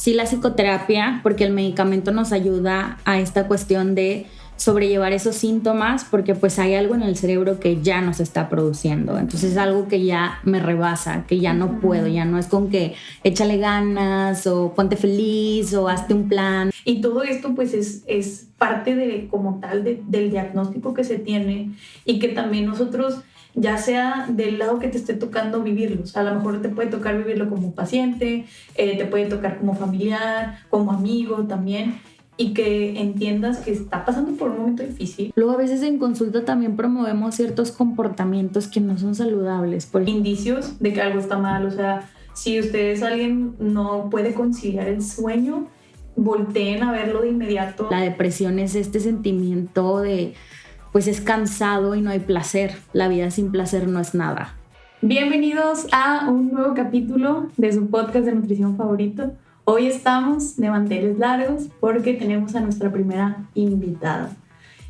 sí la psicoterapia, porque el medicamento nos ayuda a esta cuestión de sobrellevar esos síntomas, porque pues hay algo en el cerebro que ya nos está produciendo. Entonces es algo que ya me rebasa, que ya no puedo, ya no es con que échale ganas o ponte feliz o hazte un plan. Y todo esto pues es parte de como tal del diagnóstico que se tiene, y que también nosotros, ya sea del lado que te esté tocando vivirlo, o sea, a lo mejor te puede tocar vivirlo como paciente, te puede tocar como familiar, como amigo también, y que entiendas que está pasando por un momento difícil. Luego a veces en consulta también promovemos ciertos comportamientos que no son saludables. Por indicios de que algo está mal, o sea, si ustedes alguien no puede conciliar el sueño, volteen a verlo de inmediato. La depresión es este sentimiento de, pues es cansado y no hay placer. La vida sin placer no es nada. Bienvenidos a un nuevo capítulo de su podcast de nutrición favorito. Hoy estamos de manteles largos porque tenemos a nuestra primera invitada.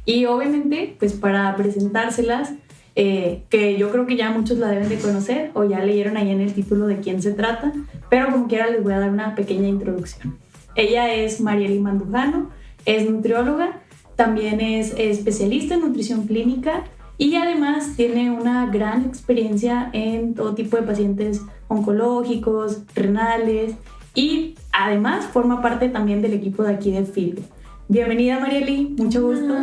Y obviamente, pues para presentárselas, que yo creo que ya muchos la deben de conocer o ya leyeron ahí en el título de quién se trata, pero como quiera les voy a dar una pequeña introducción. Ella es Mariely Mandujano, es nutrióloga, también es especialista en nutrición clínica y además tiene una gran experiencia en todo tipo de pacientes oncológicos, renales, y además forma parte también del equipo de aquí de Filgo. Bienvenida, Mariely, mucho gusto.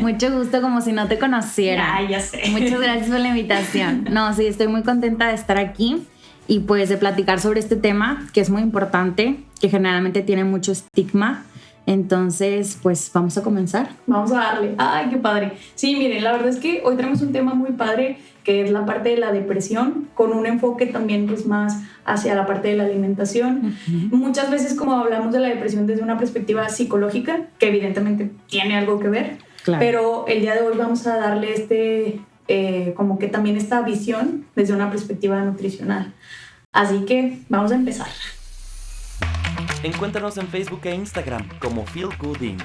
Mucho gusto, como si no te conociera. Ya sé. Muchas gracias por la invitación. No, sí, estoy muy contenta de estar aquí y pues de platicar sobre este tema que es muy importante, que generalmente tiene mucho estigma. Entonces, pues vamos a comenzar. Vamos a darle. ¡Ay, qué padre! Sí, miren, la verdad es que hoy tenemos un tema muy padre, que es la parte de la depresión, con un enfoque también pues más hacia la parte de la alimentación. Uh-huh. Muchas veces como hablamos de la depresión desde una perspectiva psicológica, que evidentemente tiene algo que ver, claro. Pero el día de hoy vamos a darle como que también esta visión desde una perspectiva nutricional. Así que vamos a empezar. Encuéntranos en Facebook e Instagram como Feel Good Inc.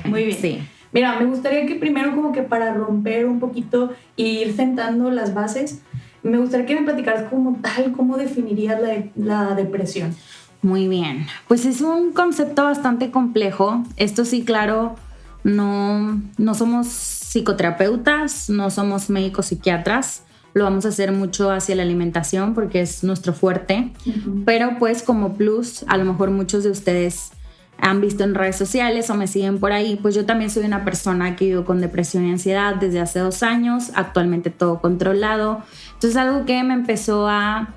Muy bien. Sí. Mira, me gustaría que primero como que para romper un poquito e ir sentando las bases, me gustaría que me platicaras como tal, cómo definirías la depresión. Muy bien. Pues es un concepto bastante complejo. Esto sí, claro, no somos psicoterapeutas, no somos médicos psiquiatras. Lo vamos a hacer mucho hacia la alimentación porque es nuestro fuerte. Uh-huh. Pero pues como plus, a lo mejor muchos de ustedes han visto en redes sociales o me siguen por ahí, pues yo también soy una persona que vivo con depresión y ansiedad desde hace 2 años, actualmente todo controlado. Entonces algo que me empezó a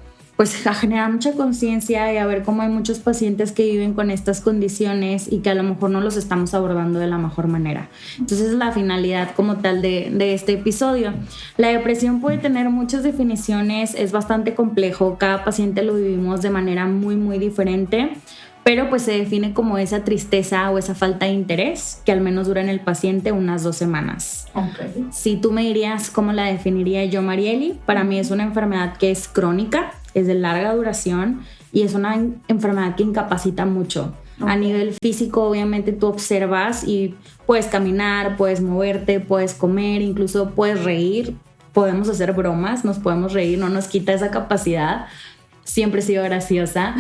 generar mucha conciencia y a ver cómo hay muchos pacientes que viven con estas condiciones y que a lo mejor no los estamos abordando de la mejor manera. Entonces es la finalidad como tal de este episodio. La depresión puede tener muchas definiciones, es bastante complejo, cada paciente lo vivimos de manera muy, muy diferente, pero pues se define como esa tristeza o esa falta de interés que al menos dura en el paciente unas 2 semanas. Okay. Si tú me dirías cómo la definiría yo, Mariely, para mí es una enfermedad que es crónica, es de larga duración y es una enfermedad que incapacita mucho. Okay. A nivel físico, obviamente tú observas y puedes caminar, puedes moverte, puedes comer, incluso puedes reír, podemos hacer bromas, nos podemos reír, no nos quita esa capacidad. Siempre he sido graciosa,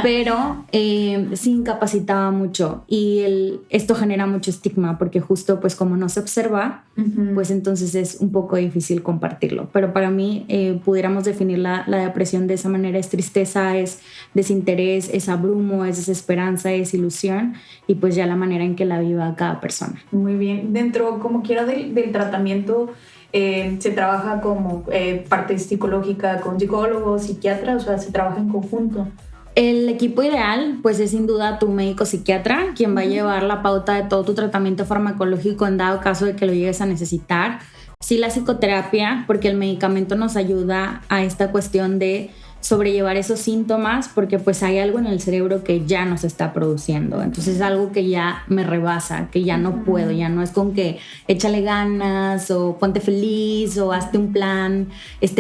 pero sí incapacitaba mucho y esto genera mucho estigma porque justo pues como no se observa, uh-huh, pues entonces es un poco difícil compartirlo. Pero para mí pudiéramos definir la depresión de esa manera: es tristeza, es desinterés, es abrumo, es desesperanza, es ilusión y pues ya la manera en que la viva cada persona. Muy bien, dentro como quiera del tratamiento, se trabaja como parte psicológica con psicólogos, psiquiatras, o sea, se trabaja en conjunto. El equipo ideal, pues es sin duda tu médico psiquiatra, quien va a llevar la pauta de todo tu tratamiento farmacológico en dado caso de que lo llegues a necesitar. Sí, la psicoterapia, porque el medicamento nos ayuda a esta cuestión de sobrellevar esos síntomas, porque pues hay algo en el cerebro que ya nos está produciendo. Entonces es algo que ya me rebasa, que ya no puedo, ya no es con que échale ganas o ponte feliz o hazte un plan,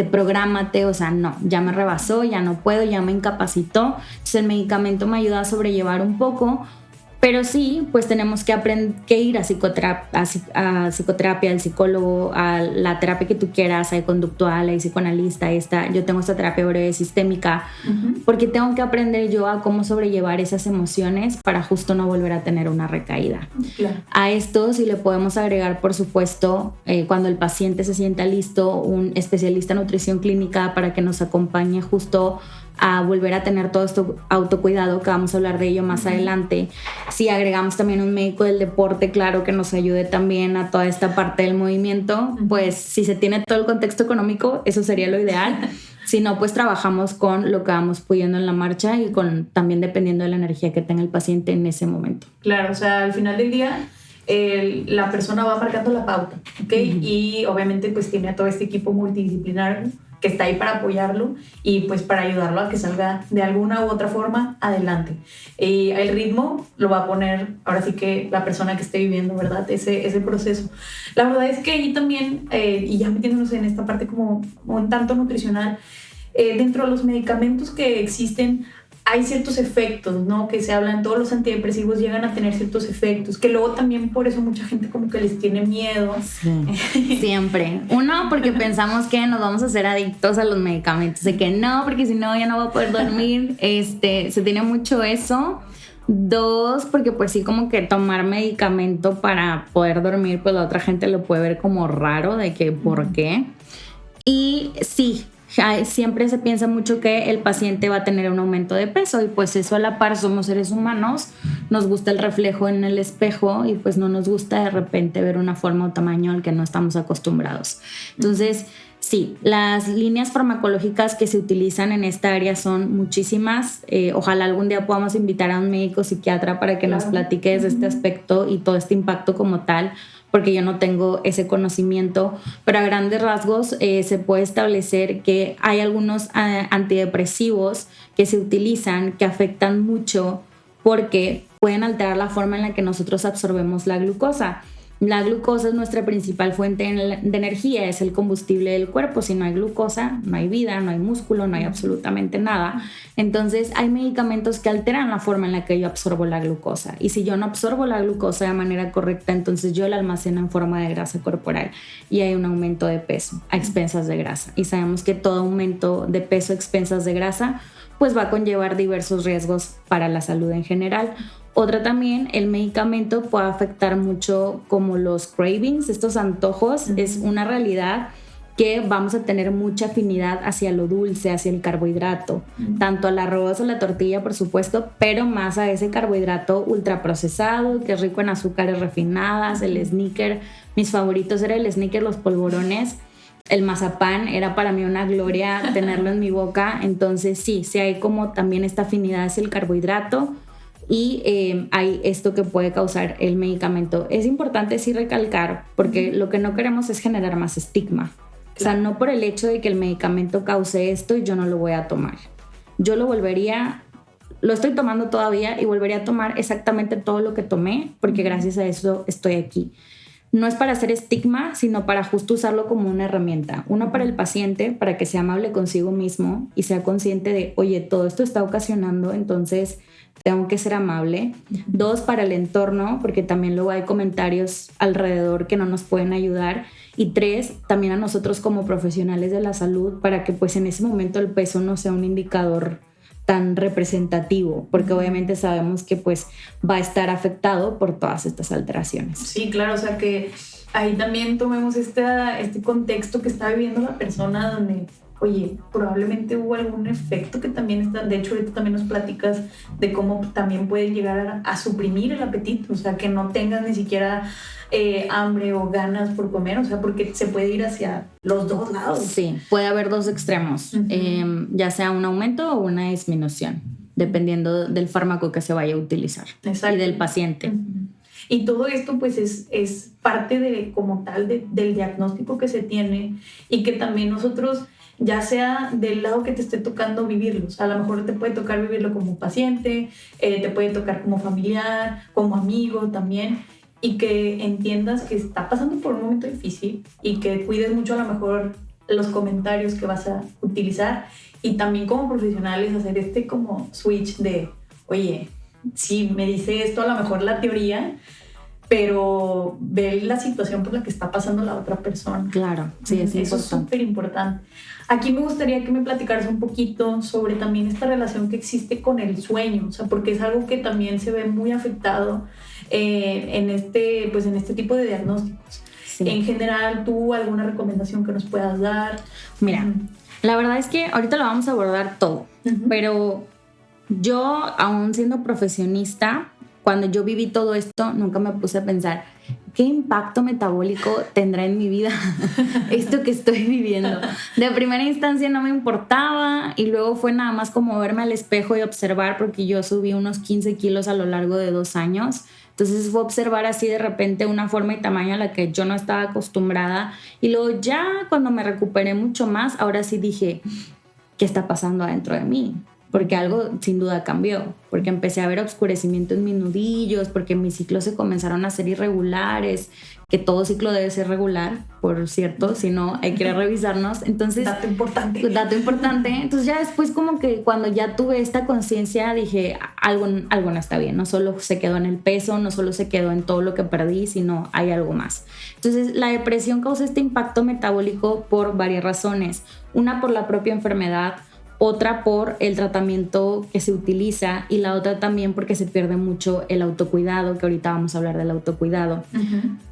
prográmate, o sea, no, ya me rebasó, ya no puedo, ya me incapacitó. Entonces el medicamento me ayuda a sobrellevar un poco Pero sí, pues tenemos que ir a psicoterapia, al psicólogo, a la terapia que tú quieras, hay conductual, hay psicoanalista, yo tengo esta terapia breve sistémica, porque tengo que aprender yo a cómo sobrellevar esas emociones para justo no volver a tener una recaída. Claro. A esto sí le podemos agregar, por supuesto, cuando el paciente se sienta listo, un especialista en nutrición clínica para que nos acompañe justo a volver a tener todo esto autocuidado, que vamos a hablar de ello más adelante. Si agregamos también un médico del deporte, claro, que nos ayude también a toda esta parte del movimiento, pues si se tiene todo el contexto económico, eso sería lo ideal. Si no, pues trabajamos con lo que vamos pudiendo en la marcha y también dependiendo de la energía que tenga el paciente en ese momento. Claro, o sea, al final del día la persona va marcando la pauta, ¿ok? Y obviamente pues tiene a todo este equipo multidisciplinario que está ahí para apoyarlo y pues para ayudarlo a que salga de alguna u otra forma adelante. El ritmo lo va a poner ahora sí que la persona que esté viviendo, ¿verdad? Ese proceso. La verdad es que ahí también, y ya metiéndonos en esta parte como un tanto nutricional, dentro de los medicamentos que existen hay ciertos efectos, ¿no? Que se hablan, todos los antidepresivos llegan a tener ciertos efectos, que luego también por eso mucha gente como que les tiene miedo. Sí, siempre. Uno, porque pensamos que nos vamos a hacer adictos a los medicamentos, de que no, porque si no ya no voy a poder dormir. Se tiene mucho eso. Dos, porque pues sí, como que tomar medicamento para poder dormir, pues la otra gente lo puede ver como raro, de que ¿por qué? Y sí, siempre se piensa mucho que el paciente va a tener un aumento de peso y pues eso a la par somos seres humanos, nos gusta el reflejo en el espejo y pues no nos gusta de repente ver una forma o tamaño al que no estamos acostumbrados. Entonces sí, las líneas farmacológicas que se utilizan en esta área son muchísimas. Ojalá algún día podamos invitar a un médico psiquiatra para que nos platique de este aspecto y todo este impacto como tal, porque yo no tengo ese conocimiento, pero a grandes rasgos se puede establecer que hay algunos antidepresivos que se utilizan que afectan mucho porque pueden alterar la forma en la que nosotros absorbemos la glucosa. La glucosa es nuestra principal fuente de energía, es el combustible del cuerpo. Si no hay glucosa, no hay vida, no hay músculo, no hay absolutamente nada. Entonces hay medicamentos que alteran la forma en la que yo absorbo la glucosa. Y si yo no absorbo la glucosa de manera correcta, entonces yo la almaceno en forma de grasa corporal y hay un aumento de peso a expensas de grasa. Y sabemos que todo aumento de peso a expensas de grasa pues va a conllevar diversos riesgos para la salud en general. Otra también, el medicamento puede afectar mucho como los cravings, estos antojos. Es una realidad que vamos a tener mucha afinidad hacia lo dulce, hacia el carbohidrato, tanto al arroz o la tortilla, por supuesto, pero más a ese carbohidrato ultraprocesado, que es rico en azúcares refinadas, el Snickers. Mis favoritos era el Snickers, los polvorones. El mazapán era para mí una gloria tenerlo en mi boca. Entonces sí hay como también esta afinidad hacia el carbohidrato. Y hay esto que puede causar el medicamento. Es importante sí recalcar, porque lo que no queremos es generar más estigma. O sea, no por el hecho de que el medicamento cause esto, yo no lo voy a tomar. Yo lo estoy tomando todavía y volvería a tomar exactamente todo lo que tomé, porque gracias a eso estoy aquí. No es para hacer estigma, sino para justo usarlo como una herramienta. Uno, para el paciente, para que sea amable consigo mismo y sea consciente de, oye, todo esto está ocasionando, entonces tengo que ser amable. Dos, para el entorno, porque también luego hay comentarios alrededor que no nos pueden ayudar. Y tres, también a nosotros como profesionales de la salud, para que pues en ese momento el peso no sea un indicador tan representativo, porque obviamente sabemos que pues va a estar afectado por todas estas alteraciones. Sí, claro, o sea que ahí también tomemos este contexto que está viviendo la persona, donde, oye, probablemente hubo algún efecto que también está, de hecho ahorita también nos platicas de cómo también puede llegar a suprimir el apetito, o sea, que no tengas ni siquiera hambre o ganas por comer, o sea, porque se puede ir hacia los dos lados. Sí, puede haber dos extremos, ya sea un aumento o una disminución, dependiendo del fármaco que se vaya a utilizar. Exacto. Y del paciente. Y todo esto pues es parte de, como tal, del diagnóstico que se tiene, y que también nosotros, ya sea del lado que te esté tocando vivirlo, o sea, a lo mejor te puede tocar vivirlo como paciente, te puede tocar como familiar, como amigo también, y que entiendas que está pasando por un momento difícil y que cuides mucho a lo mejor los comentarios que vas a utilizar, y también como profesionales hacer como switch de, oye, sí, me dice esto, a lo mejor la teoría, pero ver la situación por la que está pasando la otra persona. Claro, sí, es Eso es súper importante. Aquí me gustaría que me platicaras un poquito sobre también esta relación que existe con el sueño, o sea, porque es algo que también se ve muy afectado en este tipo de diagnósticos. Sí. En general, ¿tú alguna recomendación que nos puedas dar? Mira, la verdad es que ahorita lo vamos a abordar todo, pero yo, aún siendo profesionista, cuando yo viví todo esto, nunca me puse a pensar qué impacto metabólico tendrá en mi vida esto que estoy viviendo. De primera instancia no me importaba y luego fue nada más como verme al espejo y observar, porque yo subí unos 15 kilos a lo largo de 2 años. Entonces fue observar así de repente una forma y tamaño a la que yo no estaba acostumbrada. Y luego ya cuando me recuperé mucho más, ahora sí dije, ¿qué está pasando adentro de mí? Porque algo sin duda cambió, porque empecé a ver oscurecimiento en mis nudillos, porque mis ciclos se comenzaron a ser irregulares, que todo ciclo debe ser regular, por cierto, si no hay que ir a revisarnos. Entonces, dato importante. Entonces ya después como que cuando ya tuve esta conciencia dije, algo no está bien, no solo se quedó en el peso, no solo se quedó en todo lo que perdí, sino hay algo más. Entonces la depresión causa este impacto metabólico por varias razones. Una, por la propia enfermedad, otra por el tratamiento que se utiliza y la otra también porque se pierde mucho el autocuidado, que ahorita vamos a hablar del autocuidado.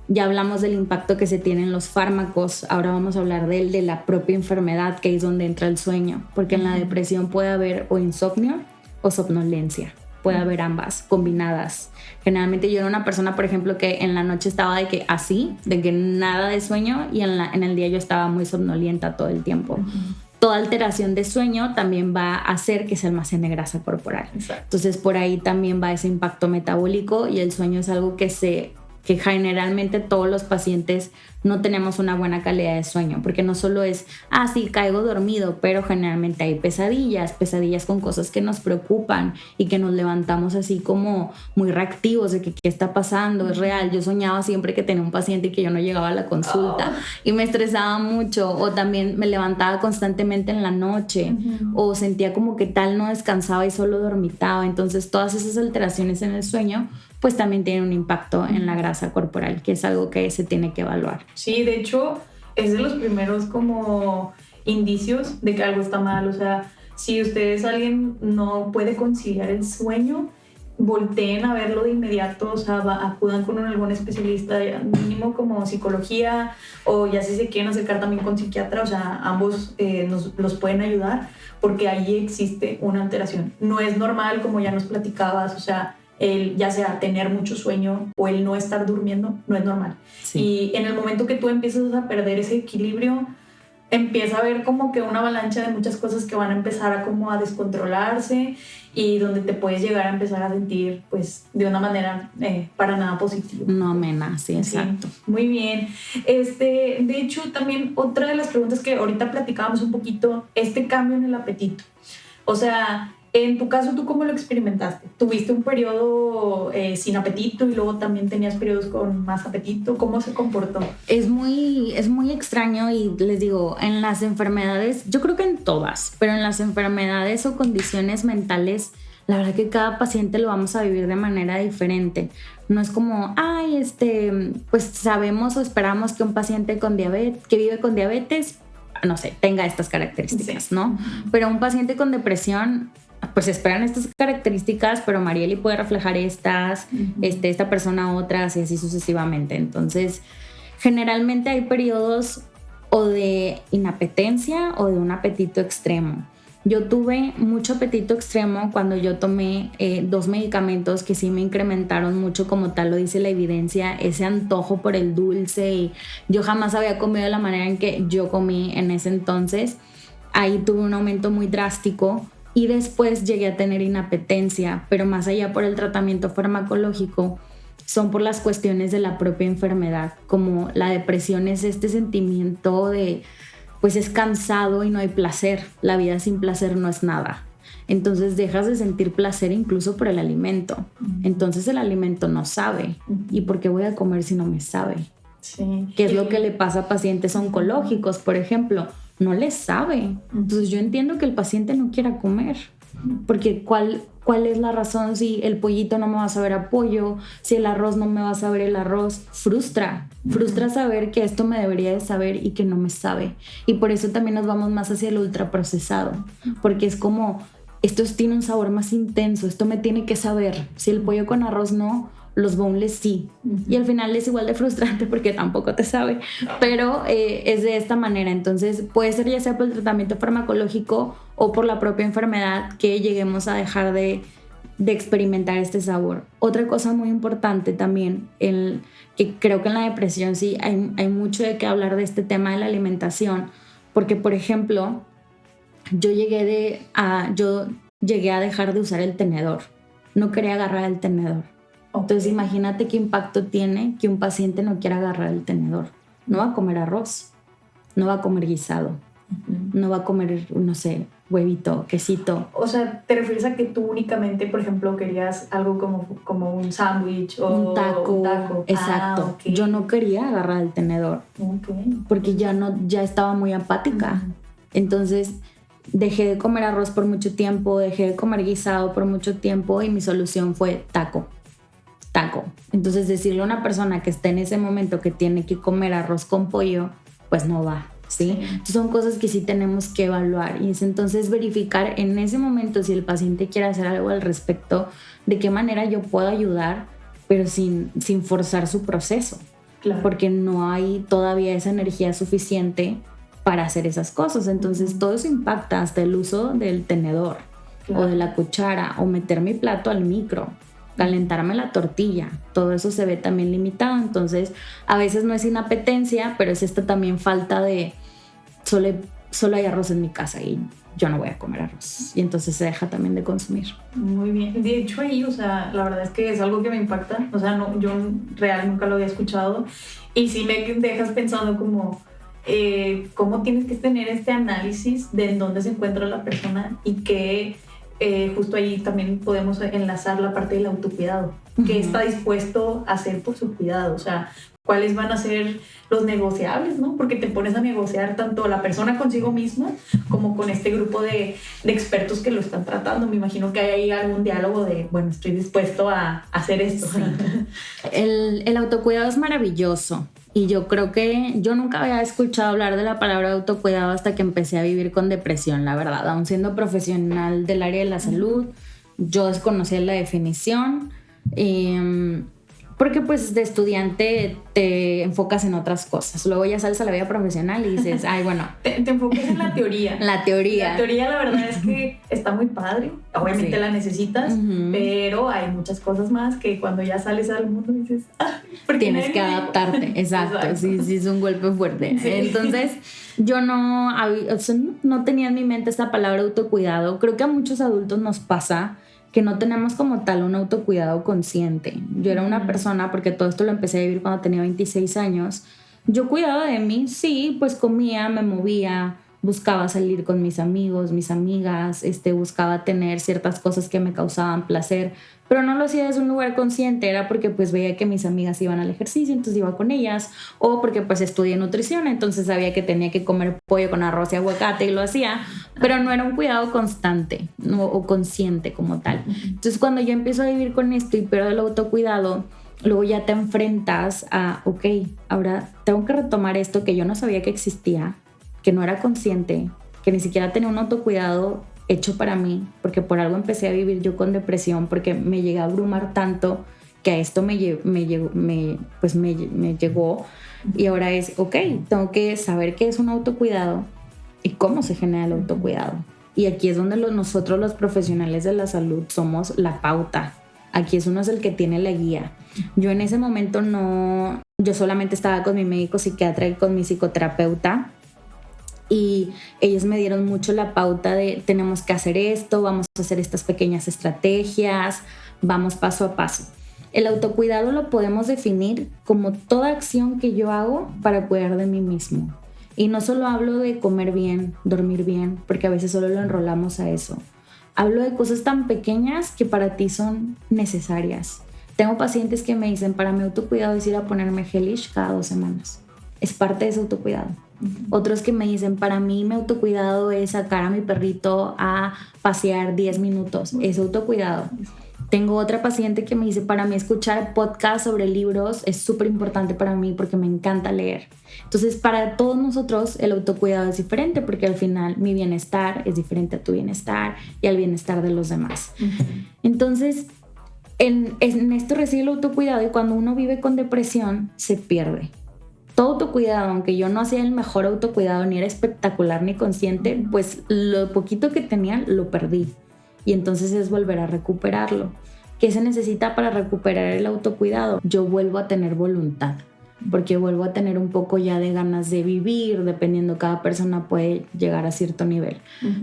Ya hablamos del impacto que se tiene en los fármacos, ahora vamos a hablar de la propia enfermedad, que es donde entra el sueño, porque en la depresión puede haber o insomnio o somnolencia, puede haber ambas combinadas. Generalmente yo era una persona, por ejemplo, que en la noche estaba de que nada de sueño, y en el día yo estaba muy somnolienta todo el tiempo. Toda alteración de sueño también va a hacer que se almacene grasa corporal. Exacto. Entonces por ahí también va ese impacto metabólico, y el sueño es algo que generalmente todos los pacientes no tenemos una buena calidad de sueño, porque no solo es, sí, caigo dormido, pero generalmente hay pesadillas con cosas que nos preocupan y que nos levantamos así como muy reactivos de que qué está pasando, es real. Yo soñaba siempre que tenía un paciente y que yo no llegaba a la consulta y me estresaba mucho, o también me levantaba constantemente en la noche, o sentía como que tal no descansaba y solo dormitaba. Entonces todas esas alteraciones en el sueño pues también tienen un impacto en la grasa corporal, que es algo que se tiene que evaluar. Sí, de hecho, es de los primeros como indicios de que algo está mal. O sea, si alguien no puede conciliar el sueño, volteen a verlo de inmediato, o sea, acudan con algún especialista, mínimo como psicología, o ya si se quieren acercar también con psiquiatra, o sea, ambos los pueden ayudar, porque ahí existe una alteración. No es normal, como ya nos platicabas, o sea, el ya sea tener mucho sueño o el no estar durmiendo, no es normal. Sí. Y en el momento que tú empiezas a perder ese equilibrio, empieza a haber como que una avalancha de muchas cosas que van a empezar a como a descontrolarse, y donde te puedes llegar a empezar a sentir pues de una manera para nada positiva. No amena, sí, exacto. Sí, muy bien. De hecho, también otra de las preguntas que ahorita platicábamos un poquito, este cambio en el apetito. O sea, en tu caso, ¿tú cómo lo experimentaste? ¿Tuviste un periodo sin apetito y luego también tenías periodos con más apetito? ¿Cómo se comportó? Es muy extraño, y les digo, en las enfermedades, yo creo que en todas, pero en las enfermedades o condiciones mentales, la verdad que cada paciente lo vamos a vivir de manera diferente. No es como, pues sabemos o esperamos que un paciente que vive con diabetes, no sé, tenga estas características, sí, ¿no? Pero un paciente con depresión, pues esperan estas características, pero Marieli puede reflejar estas, esta persona otras, y así sucesivamente. Entonces, generalmente hay periodos o de inapetencia o de un apetito extremo. Yo tuve mucho apetito extremo cuando yo tomé 2 medicamentos que sí me incrementaron mucho, como tal lo dice la evidencia, ese antojo por el dulce, y yo jamás había comido de la manera en que yo comí en ese entonces. Ahí tuve un aumento muy drástico. Y después llegué a tener inapetencia, pero más allá por el tratamiento farmacológico, son por las cuestiones de la propia enfermedad. Como la depresión es este sentimiento de, pues es cansado y no hay placer. La vida sin placer no es nada. Entonces dejas de sentir placer incluso por el alimento. Entonces el alimento no sabe. ¿Y por qué voy a comer si no me sabe? Sí. ¿Qué es lo que le pasa a pacientes oncológicos, por ejemplo? No les sabe. Entonces yo entiendo que el paciente no quiera comer, porque ¿cuál es la razón si el pollito no me va a saber a pollo, si el arroz no me va a saber el arroz? Frustra saber que esto me debería de saber y que no me sabe. Y por eso también nos vamos más hacia el ultraprocesado, porque es como, esto tiene un sabor más intenso, esto me tiene que saber. Si el pollo con arroz no, los boneless sí. Y al final es igual de frustrante porque tampoco te sabe, pero es de esta manera. Entonces puede ser ya sea por el tratamiento farmacológico o por la propia enfermedad que lleguemos a dejar de experimentar este sabor. Otra cosa muy importante también, que creo que en la depresión sí hay mucho de qué hablar de este tema de la alimentación, porque por ejemplo yo llegué a dejar de usar el tenedor, no quería agarrar el tenedor. Entonces imagínate qué impacto tiene que un paciente no quiera agarrar el tenedor. No va a comer arroz, no va a comer guisado, no va a comer, no sé, huevito, quesito. O sea, ¿te refieres a que tú únicamente, por ejemplo, querías algo como un sándwich o un taco? Exacto. Okay. Yo no quería agarrar el tenedor porque ya estaba muy apática. Entonces dejé de comer arroz por mucho tiempo, dejé de comer guisado por mucho tiempo y mi solución fue taco. Entonces decirle a una persona que está en ese momento que tiene que comer arroz con pollo, pues no va, ¿sí? Entonces son cosas que sí tenemos que evaluar y es entonces verificar en ese momento si el paciente quiere hacer algo al respecto, de qué manera yo puedo ayudar, pero sin forzar su proceso. Claro. Porque no hay todavía esa energía suficiente para hacer esas cosas. Entonces todo eso impacta hasta el uso del tenedor, claro, o de la cuchara, o meter mi plato al micro, calentarme la tortilla, todo eso se ve también limitado. Entonces a veces no es inapetencia, pero es esta también falta de solo hay arroz en mi casa y yo no voy a comer arroz, y entonces se deja también de consumir. Muy bien, de hecho ahí, o sea, la verdad es que es algo que me impacta, o sea, no, yo real nunca lo había escuchado y sí me dejas pensando como cómo tienes que tener este análisis de en dónde se encuentra la persona y que justo ahí también podemos enlazar la parte del autocuidado, que está dispuesto a hacer por su cuidado, o sea, cuáles van a ser los negociables, ¿no? Porque te pones a negociar tanto la persona consigo misma como con este grupo de expertos que lo están tratando. Me imagino que hay ahí algún diálogo de, bueno, estoy dispuesto a hacer esto. Sí. El autocuidado es maravilloso y yo creo que yo nunca había escuchado hablar de la palabra autocuidado hasta que empecé a vivir con depresión, la verdad. Aún siendo profesional del área de la salud, yo desconocía la definición. Porque pues de estudiante te enfocas en otras cosas. Luego ya sales a la vida profesional y dices, ay, bueno. Te enfocas en la teoría. La teoría. La teoría, la verdad es que está muy padre. Obviamente sí, la necesitas, pero hay muchas cosas más que cuando ya sales al mundo dices, tienes que adaptarte. Exacto. Sí, es un golpe fuerte. Sí. Entonces, yo no tenía en mi mente esta palabra autocuidado. Creo que a muchos adultos nos pasa que no tenemos como tal un autocuidado consciente. Yo era una persona, porque todo esto lo empecé a vivir cuando tenía 26 años, yo cuidaba de mí, sí, pues comía, me movía, buscaba salir con mis amigos, mis amigas, buscaba tener ciertas cosas que me causaban placer, pero no lo hacía desde un lugar consciente, era porque pues veía que mis amigas iban al ejercicio, entonces iba con ellas, o porque pues estudié nutrición, entonces sabía que tenía que comer pollo con arroz y aguacate y lo hacía, pero no era un cuidado constante o consciente como tal. Entonces cuando yo empiezo a vivir con esto y pierdo el autocuidado, luego ya te enfrentas a, ok, ahora tengo que retomar esto que yo no sabía que existía, que no era consciente, que ni siquiera tenía un autocuidado hecho para mí, porque por algo empecé a vivir yo con depresión, porque me llegué a abrumar tanto que a esto me llegó, y ahora es, ok, tengo que saber qué es un autocuidado y cómo se genera el autocuidado. Y aquí es donde nosotros los profesionales de la salud somos la pauta. Aquí es uno es el que tiene la guía. Yo en ese momento yo solamente estaba con mi médico psiquiatra y con mi psicoterapeuta, y ellos me dieron mucho la pauta de tenemos que hacer esto, vamos a hacer estas pequeñas estrategias, vamos paso a paso. El autocuidado lo podemos definir como toda acción que yo hago para cuidar de mí mismo. Y no solo hablo de comer bien, dormir bien, porque a veces solo lo enrolamos a eso. Hablo de cosas tan pequeñas que para ti son necesarias. Tengo pacientes que me dicen, para mi autocuidado es ir a ponerme Hellish cada 2 semanas. Es parte de ese autocuidado. Otros que me dicen, para mí mi autocuidado es sacar a mi perrito a pasear 10 minutos. Es autocuidado. Tengo otra paciente que me dice, para mí escuchar podcasts sobre libros es súper importante para mí porque me encanta leer. Entonces, para todos nosotros el autocuidado es diferente porque al final mi bienestar es diferente a tu bienestar y al bienestar de los demás. Entonces, en esto reside el autocuidado y cuando uno vive con depresión se pierde. Todo autocuidado, aunque yo no hacía el mejor autocuidado, ni era espectacular ni consciente, pues lo poquito que tenía lo perdí. Y entonces es volver a recuperarlo. ¿Qué se necesita para recuperar el autocuidado? Yo vuelvo a tener voluntad, porque vuelvo a tener un poco ya de ganas de vivir, dependiendo, cada persona puede llegar a cierto nivel.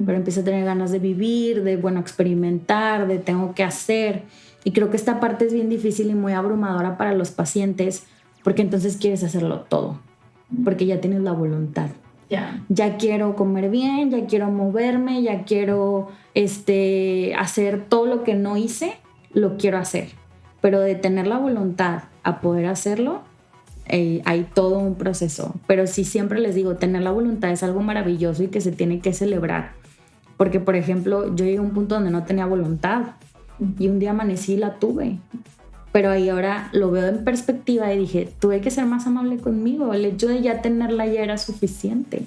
Pero empiezo a tener ganas de vivir, de, bueno, experimentar, de tengo que hacer. Y creo que esta parte es bien difícil y muy abrumadora para los pacientes, porque entonces quieres hacerlo todo, porque ya tienes la voluntad. Ya quiero comer bien, ya quiero moverme, ya quiero hacer todo lo que no hice, lo quiero hacer. Pero de tener la voluntad a poder hacerlo, hay todo un proceso. Pero sí, siempre les digo, tener la voluntad es algo maravilloso y que se tiene que celebrar. Porque, por ejemplo, yo llegué a un punto donde no tenía voluntad y un día amanecí y la tuve. Pero ahí ahora lo veo en perspectiva y dije, tuve que ser más amable conmigo. El hecho de ya tenerla ya era suficiente.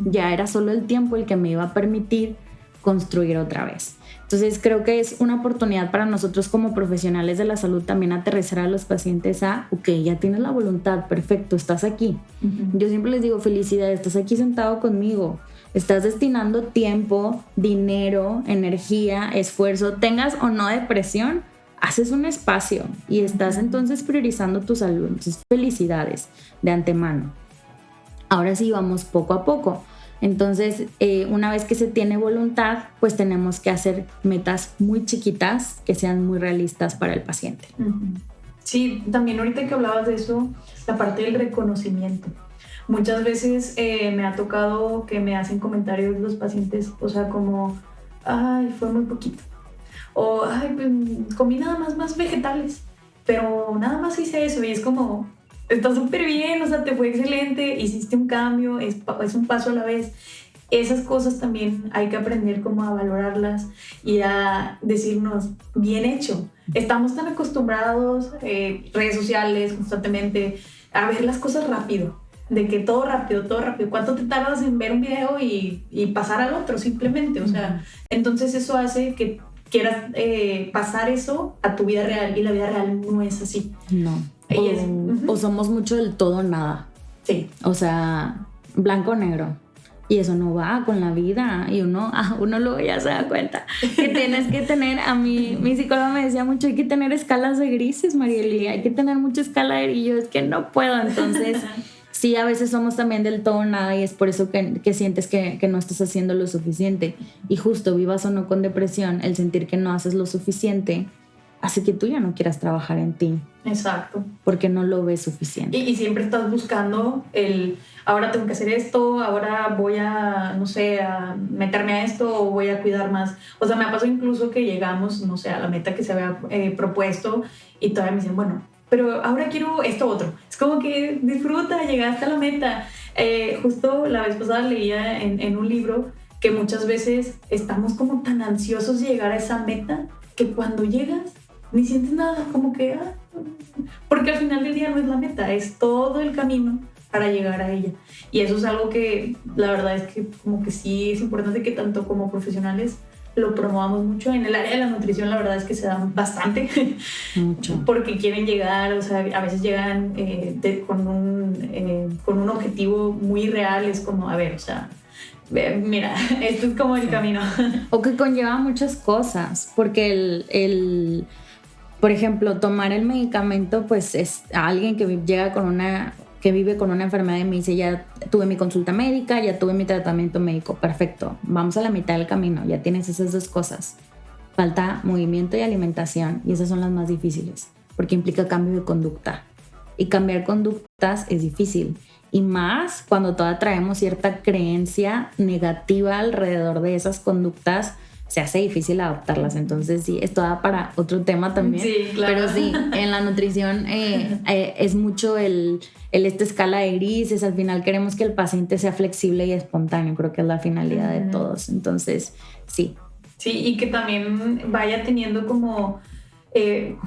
Ya era solo el tiempo el que me iba a permitir construir otra vez. Entonces creo que es una oportunidad para nosotros como profesionales de la salud también aterrizar a los pacientes a, ok, ya tienes la voluntad, perfecto, estás aquí. Yo siempre les digo, felicidades, estás aquí sentado conmigo. Estás destinando tiempo, dinero, energía, esfuerzo, tengas o no depresión, haces un espacio y estás entonces priorizando tu salud. Entonces, felicidades de antemano. Ahora sí vamos poco a poco. Entonces, una vez que se tiene voluntad, pues tenemos que hacer metas muy chiquitas que sean muy realistas para el paciente. Sí, también ahorita que hablabas de eso, la parte del reconocimiento. Muchas veces me ha tocado que me hacen comentarios los pacientes, o sea, como, ay, fue muy poquito. O, ay, pues comí nada más vegetales, pero nada más hice eso. Y es como, está súper bien, o sea, te fue excelente, hiciste un cambio, es un paso a la vez. Esas cosas también hay que aprender como a valorarlas y a decirnos, bien hecho. Estamos tan acostumbrados, redes sociales constantemente, a ver las cosas rápido. De que todo rápido. ¿Cuánto te tardas en ver un video y pasar al otro simplemente? O sea, entonces eso hace que quieras pasar eso a tu vida real y la vida real no es así. No. O somos mucho del todo o nada. Sí. O sea, blanco o negro. Y eso no va con la vida. Y uno luego ya se da cuenta que tienes que tener, mi psicóloga me decía mucho, hay que tener escalas de grises, Marieli, hay que tener mucha escala de grillos, es que no puedo. Entonces, sí, a veces somos también del todo o nada y es por eso que sientes que no estás haciendo lo suficiente. Y justo, vivas o no con depresión, el sentir que no haces lo suficiente hace que tú ya no quieras trabajar en ti. Exacto. Porque no lo ves suficiente. Y siempre estás buscando ahora tengo que hacer esto, ahora voy a, no sé, a meterme a esto o voy a cuidar más. O sea, me ha pasado incluso que llegamos, no sé, a la meta que se había propuesto y todavía me dicen, bueno, pero ahora quiero esto otro. Es como que disfruta, llegaste a la meta. Justo la vez pasada leía en un libro que muchas veces estamos como tan ansiosos de llegar a esa meta que cuando llegas ni sientes nada, como que porque al final del día no es la meta, es todo el camino para llegar a ella. Y eso es algo que la verdad es que como que sí es importante que tanto como profesionales lo promovamos mucho. En el área de la nutrición la verdad es que se da bastante mucho, porque quieren llegar, o sea, a veces llegan con un objetivo muy real. Es como, a ver, o sea, mira, esto es como el camino. O que conlleva muchas cosas, porque por ejemplo, tomar el medicamento, pues es a alguien que vive con una enfermedad y me dice, ya tuve mi consulta médica, ya tuve mi tratamiento médico, perfecto, vamos a la mitad del camino, ya tienes esas dos cosas. Falta movimiento y alimentación, y esas son las más difíciles, porque implica cambio de conducta. Y cambiar conductas es difícil, y más cuando todavía traemos cierta creencia negativa alrededor de esas conductas se hace difícil adoptarlas. Entonces sí, esto da para otro tema también. Sí, claro. Pero sí, en la nutrición es mucho esta escala de grises. Al final queremos que el paciente sea flexible y espontáneo, creo que es la finalidad de todos. Entonces sí. Sí, y que también vaya teniendo como...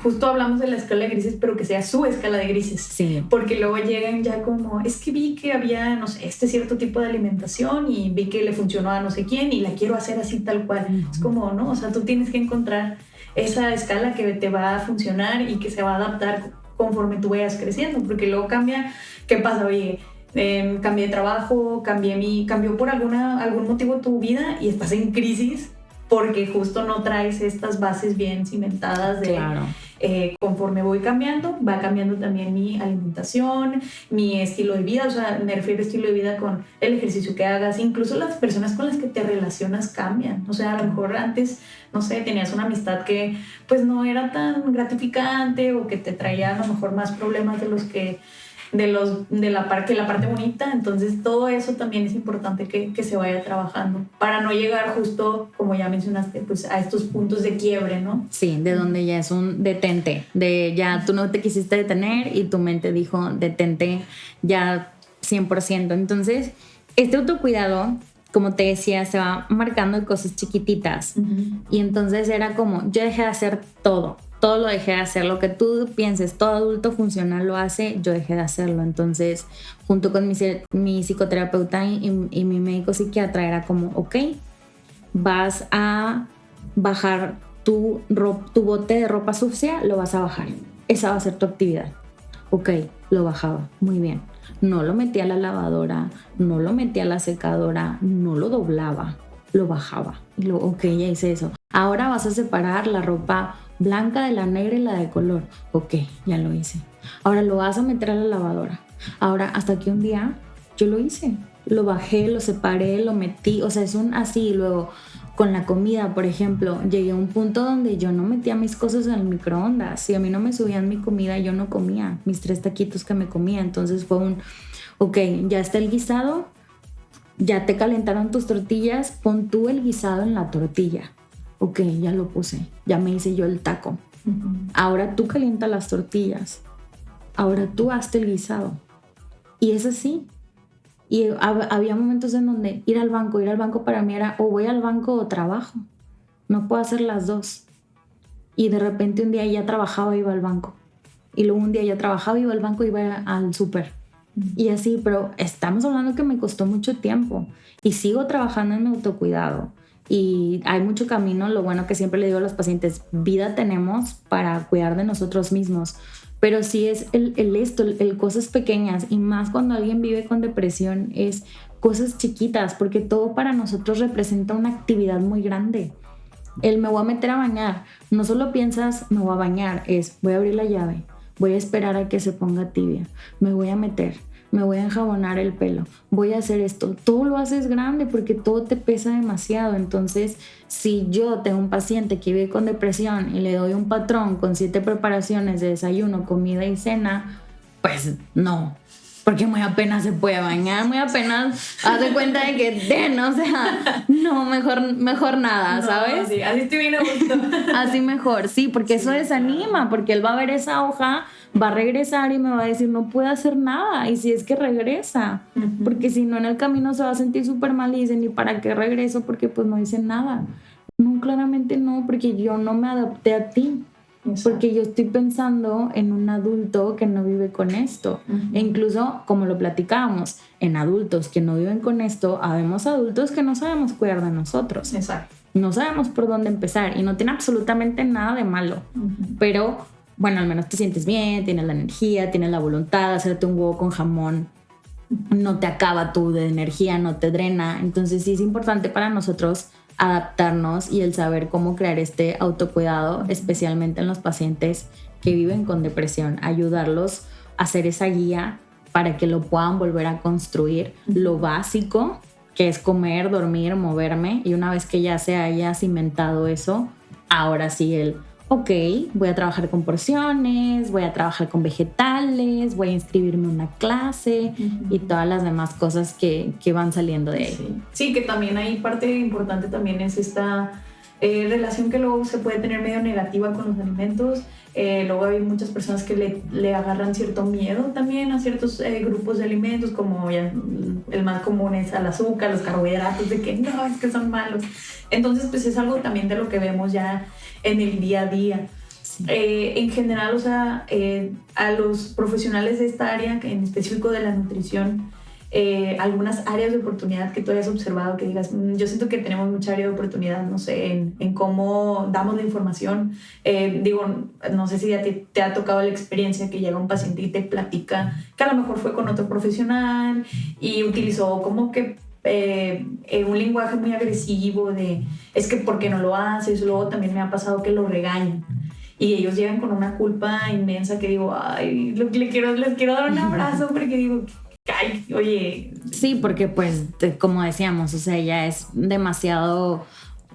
justo hablamos de la escala de grises, pero que sea su escala de grises. Sí. Porque luego llegan ya como, es que vi que había, no sé, este cierto tipo de alimentación y vi que le funcionó a no sé quién y la quiero hacer así tal cual. Es como, ¿no? O sea, tú tienes que encontrar esa escala que te va a funcionar y que se va a adaptar conforme tú vayas creciendo. Porque luego cambia, ¿qué pasa? Oye, cambié de trabajo, cambió por algún motivo tu vida y estás en crisis porque justo no traes estas bases bien cimentadas de Claro. Conforme voy cambiando, va cambiando también mi alimentación, mi estilo de vida. O sea, me refiero a estilo de vida con el ejercicio que hagas, incluso las personas con las que te relacionas cambian. O sea, a lo mejor antes, no sé, tenías una amistad que pues no era tan gratificante o que te traía a lo mejor más problemas de los que la parte bonita. Entonces todo eso también es importante que se vaya trabajando para no llegar justo, como ya mencionaste, pues a estos puntos de quiebre, ¿no? Sí, de donde ya es un detente, de ya tú no te quisiste detener y tu mente dijo detente ya 100%. Entonces este autocuidado, como te decía, se va marcando en cosas chiquititas. Y entonces era como, yo dejé de hacer todo lo dejé de hacer, lo que tú pienses, todo adulto funcional lo hace, yo dejé de hacerlo. Entonces, junto con mi psicoterapeuta y mi médico psiquiatra, era como, ok, vas a bajar tu bote de ropa sucia, lo vas a bajar. Esa va a ser tu actividad. Ok, lo bajaba, muy bien. No lo metía a la lavadora, no lo metía a la secadora, no lo doblaba, lo bajaba. Y luego, ok, ya hice eso. Ahora vas a separar la ropa blanca de la negra y la de color. Ok, ya lo hice. Ahora lo vas a meter a la lavadora. Ahora, hasta que un día yo lo hice. Lo bajé, lo separé, lo metí. O sea, es un así. Luego, con la comida, por ejemplo, llegué a un punto donde yo no metía mis cosas en el microondas. Si a mí no me subían mi comida, yo no comía mis 3 taquitos que me comía. Entonces fue ok, ya está el guisado, ya te calentaron tus tortillas, pon tú el guisado en la tortilla. Ok, ya lo puse, ya me hice yo el taco. Ahora tú calienta las tortillas. Ahora tú hazte el guisado. Y es así. Y había momentos en donde ir al banco para mí era o voy al banco o trabajo. No puedo hacer las dos. Y de repente un día ya trabajaba y iba al banco. Y luego un día ya trabajaba y iba al banco y iba al súper. Y así, pero estamos hablando que me costó mucho tiempo. Y sigo trabajando en mi autocuidado. Y hay mucho camino. Lo bueno que siempre le digo a los pacientes, vida tenemos para cuidar de nosotros mismos, pero sí es el cosas pequeñas, y más cuando alguien vive con depresión, es cosas chiquitas, porque todo para nosotros representa una actividad muy grande. Me voy a meter a bañar, no solo piensas me voy a bañar, es voy a abrir la llave, voy a esperar a que se ponga tibia, me voy a meter, me voy a enjabonar el pelo, voy a hacer esto. Todo lo haces grande porque todo te pesa demasiado. Entonces, si yo tengo un paciente que vive con depresión y le doy un patrón con 7 preparaciones de desayuno, comida y cena, pues no, porque muy apenas se puede bañar, muy apenas hace cuenta de que o sea, no, mejor nada, ¿sabes? No, sí, así te viene a gusto. Así mejor, sí, porque eso desanima, porque él va a ver esa hoja, va a regresar y me va a decir no puede hacer nada, y si es que regresa, porque si no en el camino se va a sentir súper mal y dicen, ¿y para qué regreso? Porque pues no hice nada. No, claramente no, porque yo no me adapté a ti. Exacto. Porque yo estoy pensando en un adulto que no vive con esto. E incluso, como lo platicábamos, en adultos que no viven con esto, habemos adultos que no sabemos cuidar de nosotros. Exacto. No sabemos por dónde empezar y no tiene absolutamente nada de malo. Pero, bueno, al menos te sientes bien, tienes la energía, tienes la voluntad de hacerte un huevo con jamón. No te acaba tú de energía, no te drena. Entonces sí es importante para nosotros adaptarnos y el saber cómo crear este autocuidado, especialmente en los pacientes que viven con depresión, ayudarlos a hacer esa guía para que lo puedan volver a construir. Lo básico, que es comer, dormir, moverme, y una vez que ya se haya cimentado eso, ahora sí ok, voy a trabajar con porciones, voy a trabajar con vegetales, voy a inscribirme en una clase y todas las demás cosas que van saliendo de ahí. Sí, que también hay parte importante también es relación que luego se puede tener medio negativa con los alimentos. Luego hay muchas personas que le agarran cierto miedo también a ciertos grupos de alimentos, como ya el más común es al azúcar, los carbohidratos, de que no, es que son malos. Entonces, pues es algo también de lo que vemos ya en el día a día. Sí. En general, o sea, a los profesionales de esta área, en específico de la nutrición, algunas áreas de oportunidad que tú hayas observado, que digas, yo siento que tenemos mucha área de oportunidad, no sé, en cómo damos la información. Digo, no sé si a ti te ha tocado la experiencia que llega un paciente y te platica que a lo mejor fue con otro profesional y utilizó como que un lenguaje muy agresivo de, es que ¿por qué no lo haces? Luego también me ha pasado que lo regañan. Y ellos llegan con una culpa inmensa que digo, ay, les quiero dar un abrazo porque digo, ay, oye. Sí, porque pues, como decíamos, o sea, ya es demasiado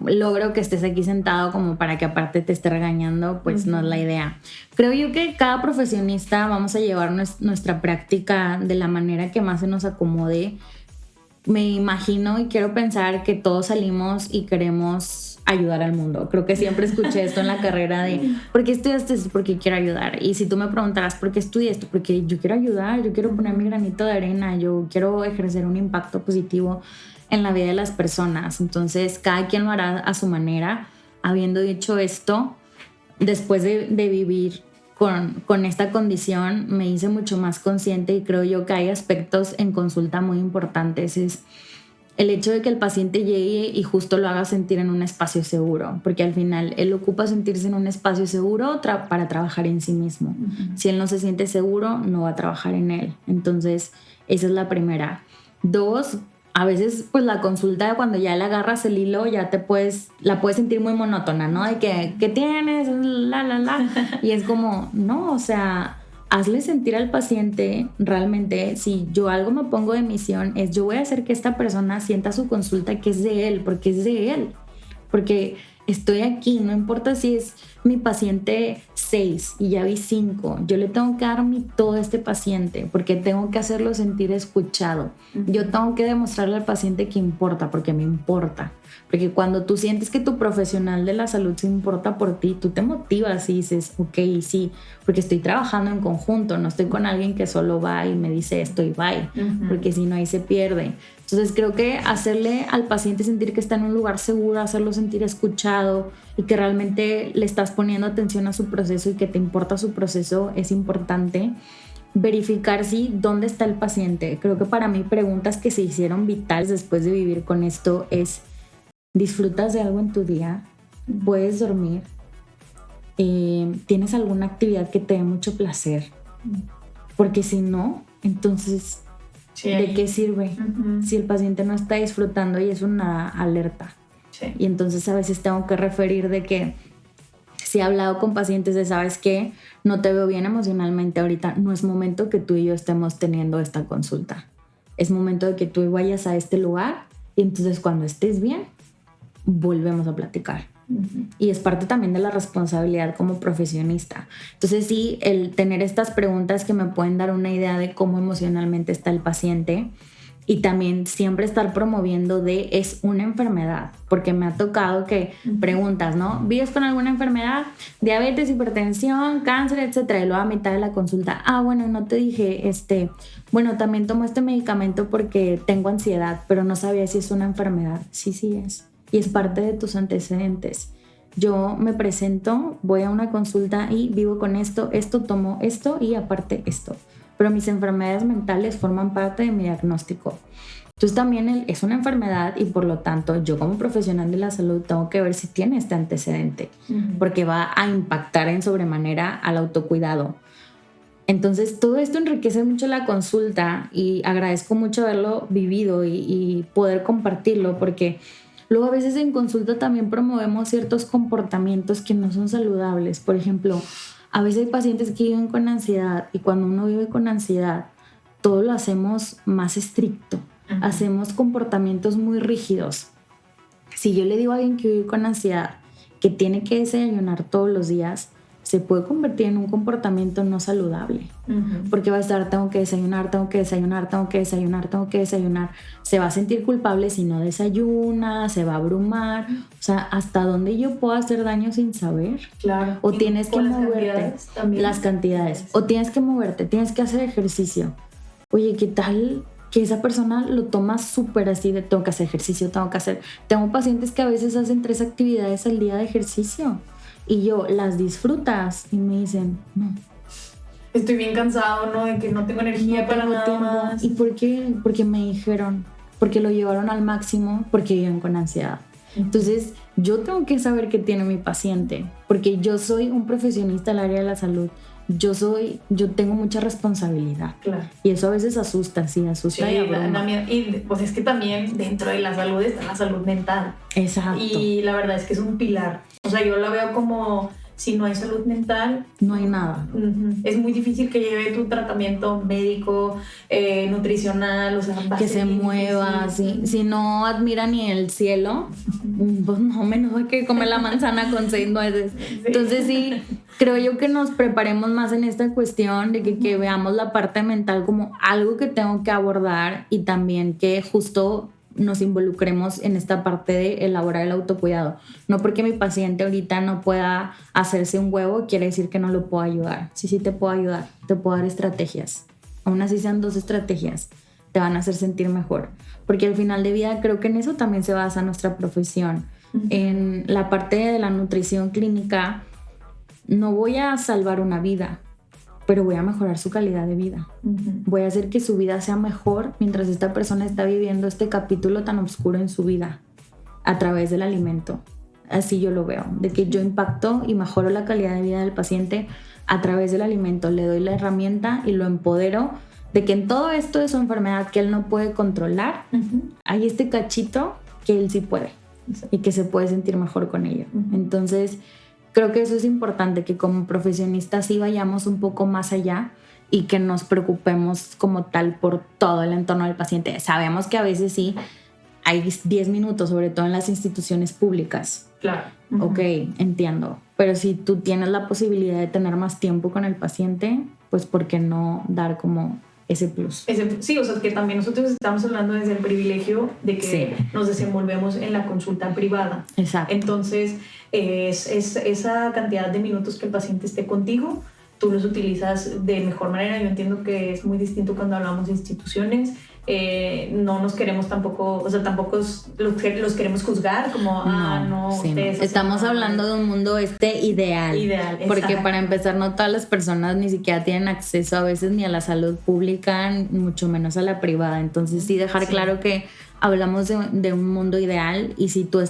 logro que estés aquí sentado como para que aparte te esté regañando, pues no es la idea. Creo yo que cada profesionista vamos a llevar nuestra práctica de la manera que más se nos acomode. Me imagino y quiero pensar que todos salimos y queremos ayudar al mundo. Creo que siempre escuché esto en la carrera de ¿por qué estudiaste esto? Porque quiero ayudar. Y si tú me preguntarás ¿por qué estudié esto? Porque yo quiero ayudar, yo quiero poner mi granito de arena, yo quiero ejercer un impacto positivo en la vida de las personas. Entonces cada quien lo hará a su manera. Habiendo dicho esto, después de vivir con esta condición, me hice mucho más consciente y creo yo que hay aspectos en consulta muy importantes. Es el hecho de que el paciente llegue y justo lo haga sentir en un espacio seguro, porque al final él ocupa sentirse en un espacio seguro para trabajar en sí mismo. Uh-huh. Si él no se siente seguro, no va a trabajar en él. Entonces, esa es la primera. 2, a veces pues la consulta, cuando ya le agarras el hilo, ya la puedes sentir muy monótona, ¿no? De que, ¿qué tienes? Y es como, no, o sea, hazle sentir al paciente realmente, si yo algo me pongo de misión, es yo voy a hacer que esta persona sienta su consulta que es de él, porque es de él. Porque estoy aquí, no importa si es mi paciente 6 y ya vi 5, yo le tengo que dar todo a este paciente porque tengo que hacerlo sentir escuchado. Yo tengo que demostrarle al paciente que importa, porque me importa. Porque cuando tú sientes que tu profesional de la salud se importa por ti, tú te motivas y dices, ok, sí, porque estoy trabajando en conjunto, no estoy con alguien que solo va y me dice esto y bye, porque si no ahí se pierde. Entonces creo que hacerle al paciente sentir que está en un lugar seguro, hacerlo sentir escuchado y que realmente le estás poniendo atención a su proceso y que te importa su proceso es importante. Verificar dónde está el paciente. Creo que para mí preguntas que se hicieron vitales después de vivir con esto es: ¿disfrutas de algo en tu día? ¿Puedes dormir? ¿Tienes alguna actividad que te dé mucho placer? Porque si no, entonces sí, ¿de qué sirve? Si el paciente no está disfrutando y es una alerta. Sí. Y entonces a veces tengo que referir de que si he hablado con pacientes de, ¿sabes qué? No te veo bien emocionalmente ahorita. No es momento que tú y yo estemos teniendo esta consulta. Es momento de que tú vayas a este lugar y entonces cuando estés bien, volvemos a platicar. Y es parte también de la responsabilidad como profesionista. Entonces sí, el tener estas preguntas que me pueden dar una idea de cómo emocionalmente está el paciente, y también siempre estar promoviendo es una enfermedad, porque me ha tocado que preguntas, ¿no? ¿Vives con alguna enfermedad? Diabetes, hipertensión, cáncer, etcétera. Y luego a mitad de la consulta, bueno, no te dije, bueno, también tomo este medicamento porque tengo ansiedad, pero no sabía si es una enfermedad. Sí es. Y es parte de tus antecedentes. Yo me presento, voy a una consulta y vivo con esto, tomo esto y aparte esto. Pero mis enfermedades mentales forman parte de mi diagnóstico. Entonces también es una enfermedad y por lo tanto yo como profesional de la salud tengo que ver si tiene este antecedente, porque va a impactar en sobremanera al autocuidado. Entonces todo esto enriquece mucho la consulta y agradezco mucho haberlo vivido y poder compartirlo, porque luego a veces en consulta también promovemos ciertos comportamientos que no son saludables. Por ejemplo, a veces hay pacientes que viven con ansiedad y cuando uno vive con ansiedad, todo lo hacemos más estricto. Hacemos comportamientos muy rígidos. Si yo le digo a alguien que vive con ansiedad que tiene que desayunar todos los días, se puede convertir en un comportamiento no saludable. Porque va a estar, tengo que desayunar. Se va a sentir culpable si no desayuna, se va a abrumar. O sea, ¿hasta dónde yo puedo hacer daño sin saber? Claro. O tienes que moverte. Las cantidades. O tienes que moverte, tienes que hacer ejercicio. Oye, ¿qué tal que esa persona lo toma súper así de tengo que hacer ejercicio, Tengo pacientes que a veces hacen 3 actividades al día de ejercicio y yo, ¿las disfrutas? Y me dicen, no. Estoy bien cansado, ¿no? De que no tengo energía para nada más. ¿Y por qué? Porque me dijeron, porque lo llevaron al máximo, porque viven con ansiedad. Entonces, yo tengo que saber qué tiene mi paciente, porque yo soy un profesionista del área de la salud. Yo tengo mucha responsabilidad. Claro. Y eso a veces asusta, sí, asusta y abruma. Y pues es que también dentro de la salud está la salud mental. Exacto. Y la verdad es que es un pilar. O sea, yo la veo como si no hay salud mental, no hay nada. Es muy difícil que lleve tu tratamiento médico, nutricional, o sea, que se mueva, sí. Si no admira ni el cielo, pues no, menos hay que comer la manzana con 6 nueces. Sí. Entonces sí, creo yo que nos preparemos más en esta cuestión de que veamos la parte mental como algo que tengo que abordar y también que justo nos involucremos en esta parte de elaborar el autocuidado. No porque mi paciente ahorita no pueda hacerse un huevo quiere decir que no lo puedo ayudar. Sí te puedo ayudar, te puedo dar estrategias. Aún así sean 2 estrategias, te van a hacer sentir mejor. Porque al final de vida creo que en eso también se basa nuestra profesión. En la parte de la nutrición clínica no voy a salvar una vida, pero voy a mejorar su calidad de vida. Voy a hacer que su vida sea mejor mientras esta persona está viviendo este capítulo tan oscuro en su vida a través del alimento. Así yo lo veo, de que yo impacto y mejoro la calidad de vida del paciente a través del alimento. Le doy la herramienta y lo empodero de que en todo esto de su enfermedad que él no puede controlar, hay este cachito que él sí puede y que se puede sentir mejor con ello. Entonces, creo que eso es importante, que como profesionistas sí vayamos un poco más allá y que nos preocupemos como tal por todo el entorno del paciente. Sabemos que a veces sí hay 10 minutos, sobre todo en las instituciones públicas. Claro. Ok, entiendo. Pero si tú tienes la posibilidad de tener más tiempo con el paciente, pues ¿por qué no dar como ese plus? Sí, o sea, que también nosotros estamos hablando desde el privilegio de que nos desenvolvemos en la consulta privada. Exacto. Entonces, es esa cantidad de minutos que el paciente esté contigo, tú los utilizas de mejor manera. Yo entiendo que es muy distinto cuando hablamos de instituciones. No nos queremos tampoco, o sea, tampoco los queremos juzgar como, ustedes... Estamos hablando de un mundo ideal. Porque exacto. Para empezar, no todas las personas ni siquiera tienen acceso a veces ni a la salud pública, mucho menos a la privada. Entonces sí dejar claro que hablamos de un mundo ideal, y si tú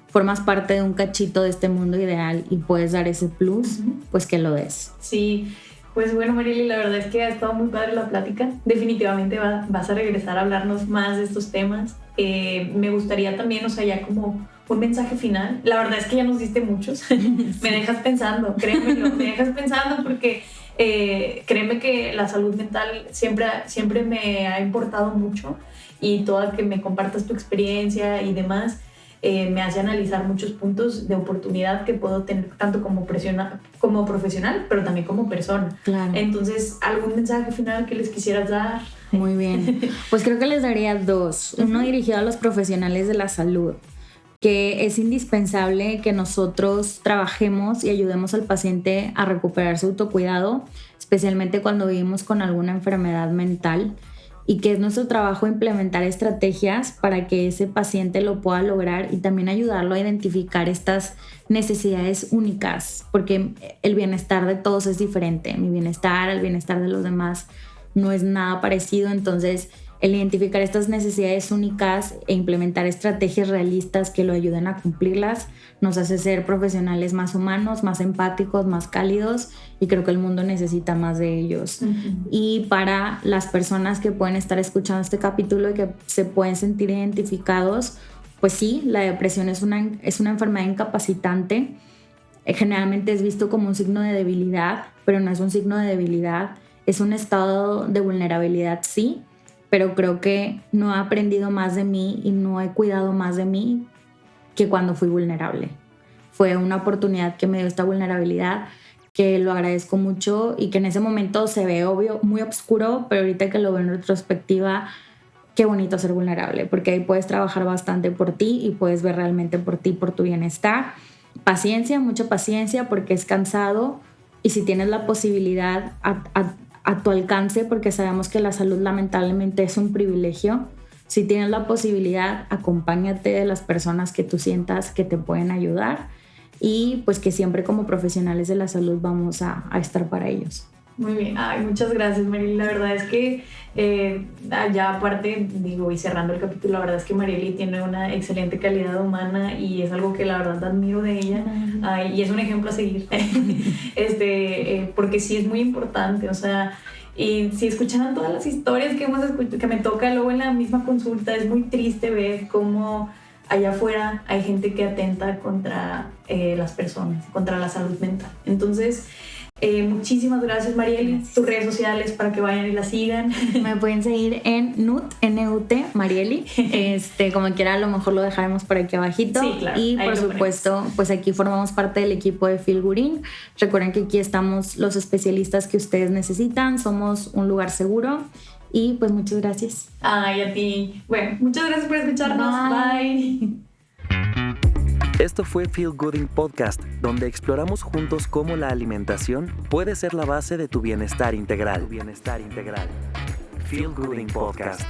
formas parte de un cachito de este mundo ideal y puedes dar ese plus, pues que lo des. Sí. Pues bueno, Marieli, la verdad es que ha estado muy padre la plática. Definitivamente vas a regresar a hablarnos más de estos temas. Me gustaría también, o sea, ya como un mensaje final. La verdad es que ya nos diste muchos. Me dejas pensando, créemelo, me dejas pensando porque créeme que la salud mental siempre me ha importado mucho, y toda que me compartas tu experiencia y demás. Me hace analizar muchos puntos de oportunidad que puedo tener tanto como profesional, pero también como persona. Claro. Entonces, ¿algún mensaje final que les quisieras dar? Muy bien. Pues creo que les daría 2. Uno dirigido a los profesionales de la salud, que es indispensable que nosotros trabajemos y ayudemos al paciente a recuperar su autocuidado, especialmente cuando vivimos con alguna enfermedad mental, y que es nuestro trabajo implementar estrategias para que ese paciente lo pueda lograr, y también ayudarlo a identificar estas necesidades únicas, porque el bienestar de todos es diferente. Mi bienestar, el bienestar de los demás no es nada parecido. Entonces, el identificar estas necesidades únicas e implementar estrategias realistas que lo ayuden a cumplirlas nos hace ser profesionales más humanos, más empáticos, más cálidos, y creo que el mundo necesita más de ellos. Y para las personas que pueden estar escuchando este capítulo y que se pueden sentir identificados, pues sí, la depresión es una enfermedad incapacitante. Generalmente es visto como un signo de debilidad, pero no es un signo de debilidad, es un estado de vulnerabilidad, sí, pero creo que no he aprendido más de mí y no he cuidado más de mí que cuando fui vulnerable. Fue una oportunidad que me dio esta vulnerabilidad, que lo agradezco mucho y que en ese momento se ve obvio, muy oscuro, pero ahorita que lo veo en retrospectiva, qué bonito ser vulnerable, porque ahí puedes trabajar bastante por ti y puedes ver realmente por ti, por tu bienestar. Paciencia, mucha paciencia, porque es cansado, y si tienes la posibilidad a tu alcance, porque sabemos que la salud lamentablemente es un privilegio, si tienes la posibilidad, acompáñate de las personas que tú sientas que te pueden ayudar, y pues que siempre como profesionales de la salud vamos a estar para ellos. Muy bien, ay, muchas gracias, Marieli. La verdad es que ya aparte, digo, y cerrando el capítulo, la verdad es que Marieli tiene una excelente calidad humana y es algo que la verdad admiro de ella. Y es un ejemplo a seguir. Porque sí es muy importante, o sea, y si escucharan todas las historias que hemos escuchado, que me toca luego en la misma consulta, es muy triste ver cómo allá afuera hay gente que atenta contra las personas, contra la salud mental. Entonces, muchísimas gracias, Marieli. Gracias. Tus redes sociales para que vayan y la sigan. Me pueden seguir en NUT, Marieli. Como quiera, a lo mejor lo dejaremos por aquí abajito. Sí, claro. Y por supuesto, pues aquí formamos parte del equipo de Feel Good Inc. Recuerden que aquí estamos los especialistas que ustedes necesitan. Somos un lugar seguro. Y pues muchas gracias. Ay, a ti. Bueno, muchas gracias por escucharnos. Bye. Esto fue Feel Good Inc. Podcast, donde exploramos juntos cómo la alimentación puede ser la base de tu bienestar integral. Feel Good Inc. Podcast.